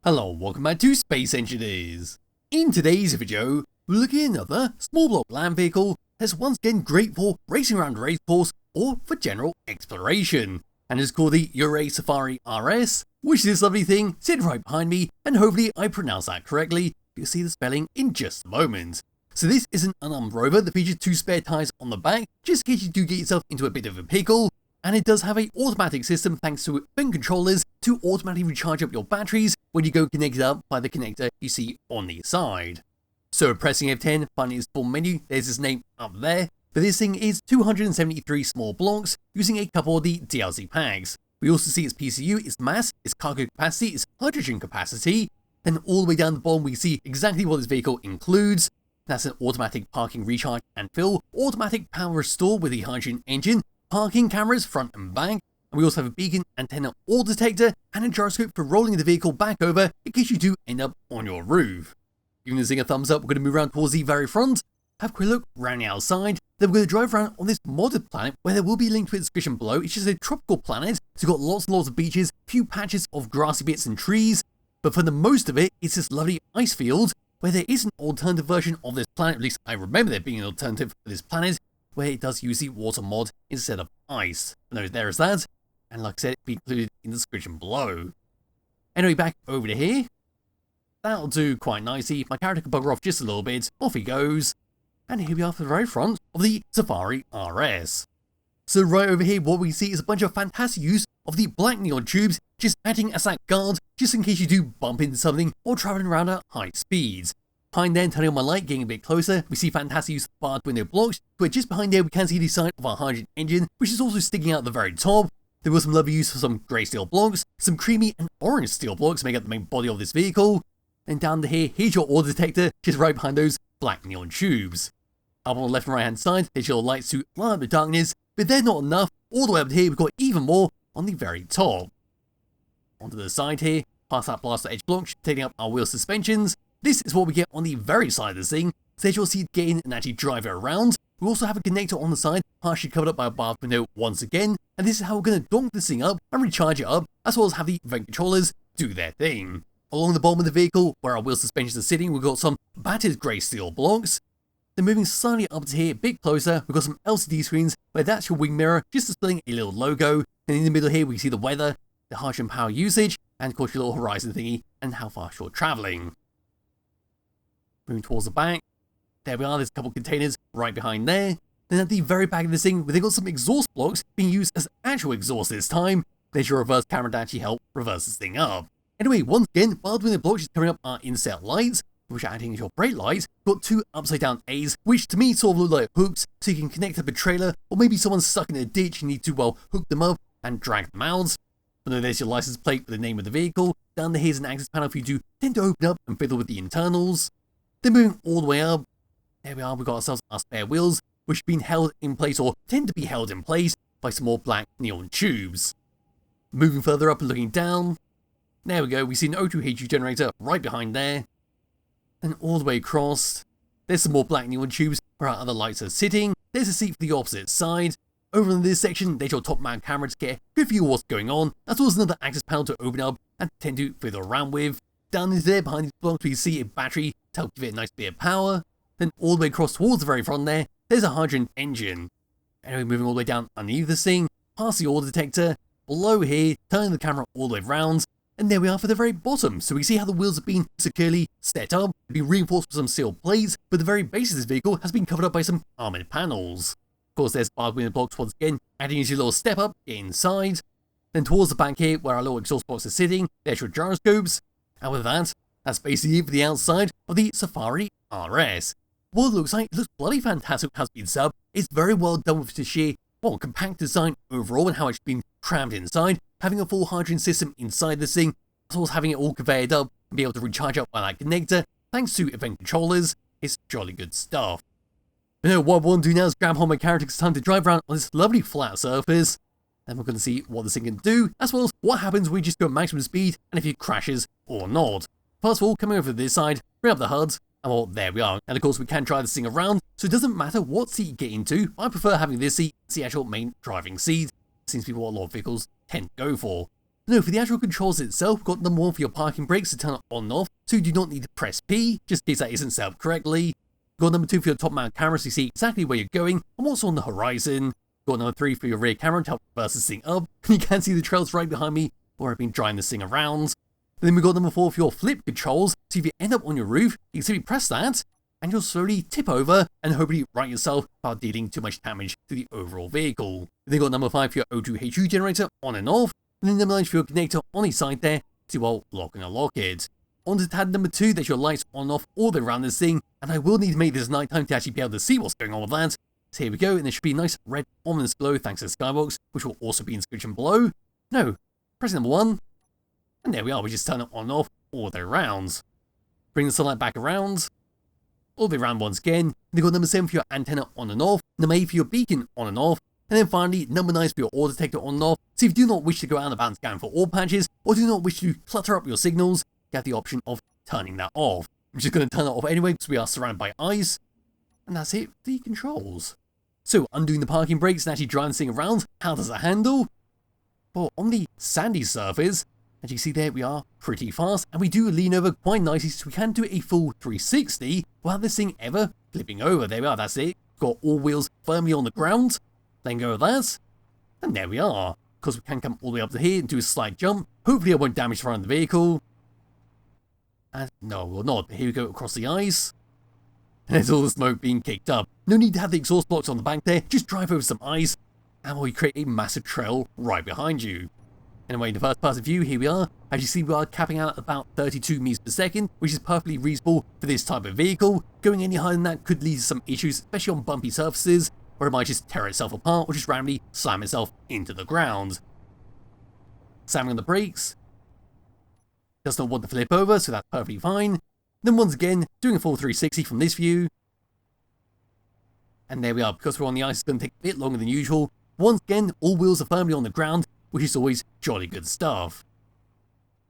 Hello, welcome back to Space Engineers. In today's video, we're looking at another small block land vehicle that's once again great for racing around a race course or for general exploration. And it's called the Yurei Safari RS, which is this lovely thing sitting right behind me, and hopefully I pronounced that correctly. You'll see the spelling in just a moment. So this is an unarmed rover that features 2 spare tyres on the back, just in case you do get yourself into a bit of a pickle. And it does have an automatic system thanks to event controllers to automatically recharge up your batteries when you go connected up by the connector you see on the side. So pressing F10, finding its full menu, there's its name up there, but this thing is 273 small blocks using a couple of the DLC packs. We also see its PCU, its mass, its cargo capacity, its hydrogen capacity, then all the way down the bottom we see exactly what this vehicle includes. That's an automatic parking recharge and fill, automatic power restore with the hydrogen engine, parking cameras front and back, and we also have a beacon, antenna or detector, and a gyroscope for rolling the vehicle back over in case you do end up on your roof. Giving this thing a thumbs up, we're going to move around towards the very front, have a quick look around the outside, then we're going to drive around on this modded planet where there will be a link to its description below. It's just a tropical planet, so you've got lots and lots of beaches, few patches of grassy bits and trees, but for the most of it, it's this lovely ice field where there is an alternative version of this planet, at least I remember there being an alternative for this planet, where it does use the water mod instead of ice. No, there is that, and like I said, it'll be included in the description below. Anyway, back over to here. That'll do quite nicely. My character can bugger off just a little bit. Off he goes. And here we are for the very front of the Safari RS. So right over here, what we see is a bunch of fantastic use of the black neon tubes, just acting as that guard, just in case you do bump into something or traveling around at high speeds. Behind there, turning on my light, getting a bit closer, we see fantastic use of barred window blocks, but just behind there we can see the side of our hydrogen engine, which is also sticking out at the very top. There was some lovely use for some grey steel blocks, some creamy and orange steel blocks to make up the main body of this vehicle. And down to here, here's your auto detector, just right behind those black neon tubes. Up on the left and right hand side, there's your lights to light up the darkness, but they're not enough. All the way up to here, we've got even more on the very top. Onto the side here, past that blaster edge block, taking up our wheel suspensions. This is what we get on the very side of this thing, so as you'll see it get in and actually drive it around. We also have a connector on the side, partially covered up by a barred window once again, and this is how we're going to donk this thing up and recharge it up, as well as have the event controllers do their thing. Along the bottom of the vehicle, where our wheel suspensions are sitting, we've got some battered grey steel blocks. Then moving slightly up to here, a bit closer, we've got some LCD screens, where that's your wing mirror, just displaying a little logo, and in the middle here we see the weather, the hydrogen power usage, and of course your little horizon thingy, and how fast you're travelling. Moving towards the back, there we are, there's a couple of containers right behind there. Then at the very back of this thing, they've got some exhaust blocks being used as actual exhaust this time. There's your reverse camera to actually help reverse this thing up. Anyway, once again, barred window blocks coming up are inset lights, which are acting as your brake lights. Got 2 upside down A's, which to me sort of look like hooks, so you can connect up a trailer, or maybe someone's stuck in a ditch and you need to, well, hook them up and drag them out. But then there's your license plate with the name of the vehicle. Down there, here's an access panel for you to tend to open up and fiddle with the internals. Then moving all the way up, there we are, we've got ourselves our spare wheels, which have been held in place or tend to be held in place by some more black neon tubes. Moving further up and looking down, there we go, we see an O2 HU generator right behind there. Then all the way across, there's some more black neon tubes where our other lights are sitting. There's a seat for the opposite side. Over in this section, there's your top mount camera to get a good view of what's going on, as well as another access panel to open up and tend to fiddle around with. Down into there, behind these blocks, we see a battery to help give it a nice bit of power. Then all the way across towards the very front there, there's a hydrogen engine. Anyway, moving all the way down underneath this thing, past the auto detector, below here, turning the camera all the way around, and there we are for the very bottom. So we see how the wheels have been securely set up, been reinforced with some steel plates, but the very base of this vehicle has been covered up by some armoured panels. Of course, there's barred window blocks once again, adding as your little step up inside. Then towards the back here, where our little exhaust box is sitting, there's your gyroscopes. And with that, that's basically it for the outside of the Safari RS. What it looks like, it looks bloody fantastic how it's been set up. It's very well done with the sheer, well, compact design overall and how it's been crammed inside. Having a full hydrogen system inside this thing, as well as having it all conveyed up and be able to recharge up by that connector, thanks to event controllers, it's jolly good stuff. But no, what I want to do now is grab hold of my character, it's time to drive around on this lovely flat surface. Then we're going to see what this thing can do, as well as what happens when we just go at maximum speed and if it crashes or not. First of all, coming over to this side, bring up the HUD, and well, there we are. And of course, we can drive this thing around, so it doesn't matter what seat you get into. I prefer having this seat as the actual main driving seat. Seems to be what a lot of vehicles tend to go for. No, for the actual controls itself, we've got number 1 for your parking brakes to turn it on and off, so you do not need to press P, just in case that isn't set up correctly. You've got number 2 for your top mount camera so you see exactly where you're going and what's on the horizon. You've got number 3 for your rear camera to help reverse this thing up, and you can see the trails right behind me where I've been driving this thing around. And then we've got number 4 for your flip controls, so if you end up on your roof, you can simply press that, and you'll slowly tip over and hopefully right yourself without dealing too much damage to the overall vehicle. Then you've got number 5 for your O2HU generator on and off, and then number 9 for your connector on each side there to well lock and unlock it. On to tab number 2, that's your lights on and off all the way around this thing, and I will need to make this nighttime to actually be able to see what's going on with that. So here we go, and there should be a nice red ominous glow thanks to the Skybox, which will also be in the description below. No, press number 1, and there we are, we just turn it on and off all the way around. Bring the sunlight back around, all the way around once again. Then you've got number 7 for your antenna on and off, number 8 for your beacon on and off, and then finally number 9 for your ore detector on and off. So if you do not wish to go out and about and scan for ore patches, or do not wish to clutter up your signals, you have the option of turning that off. I'm just going to turn that off anyway because we are surrounded by ice, and that's it for the controls. So undoing the parking brakes and actually driving this thing around, how does it handle? Well, on the sandy surface, as you can see there, we are pretty fast, and we do lean over quite nicely, so we can do a full 360 without this thing ever flipping over. There we are, that's it. Got all wheels firmly on the ground, then go with that, and there we are. Because we can come all the way up to here and do a slight jump. Hopefully I won't damage the front of the vehicle. And no, we'll not. Here we go across the ice. And there's all the smoke being kicked up. No need to have the exhaust blocks on the back there, just drive over some ice, and we create a massive trail right behind you. Anyway, in the first person view, here we are. As you see, we are capping out at about 32 meters per second, which is perfectly reasonable for this type of vehicle. Going any higher than that could lead to some issues, especially on bumpy surfaces, where it might just tear itself apart or just randomly slam itself into the ground. Slamming on the brakes. Does not want to flip over, so that's perfectly fine. Then once again, doing a full 360 from this view. And there we are, because we're on the ice, it's going to take a bit longer than usual. Once again, all wheels are firmly on the ground, which is always jolly good stuff.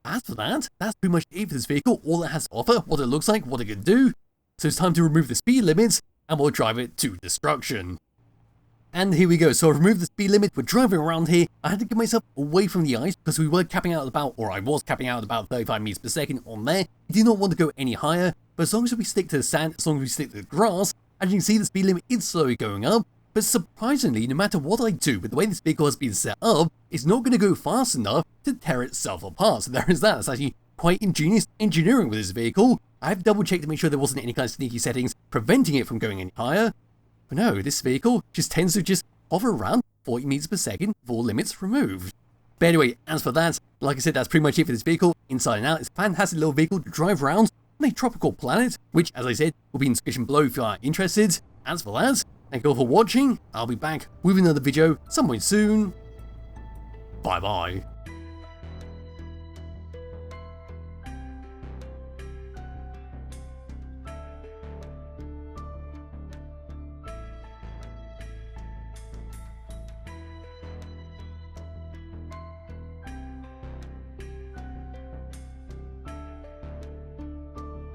As for that, that's pretty much it for this vehicle, all it has to offer, what it looks like, what it can do. So it's time to remove the speed limits, and we'll drive it to destruction. And here we go, so I've removed the speed limit, we're driving around here. I had to get myself away from the ice, because we were capping out at about, or I was capping out at about 35 meters per second on there. I did not want to go any higher, but as long as we stick to the sand, as long as we stick to the grass, as you can see the speed limit is slowly going up. But surprisingly, no matter what I do with the way this vehicle has been set up, it's not going to go fast enough to tear itself apart. So there is that. It's actually quite ingenious engineering with this vehicle. I've double checked to make sure there wasn't any kind of sneaky settings preventing it from going any higher. But no, this vehicle just tends to just hover around 40 meters per second with all limits removed. But anyway, as for that, like I said, that's pretty much it for this vehicle. Inside and out, it's a fantastic little vehicle to drive around on a tropical planet, which, as I said, will be in the description below if you are interested. As for that, thank you all for watching. I'll be back with another video some point soon. Bye bye.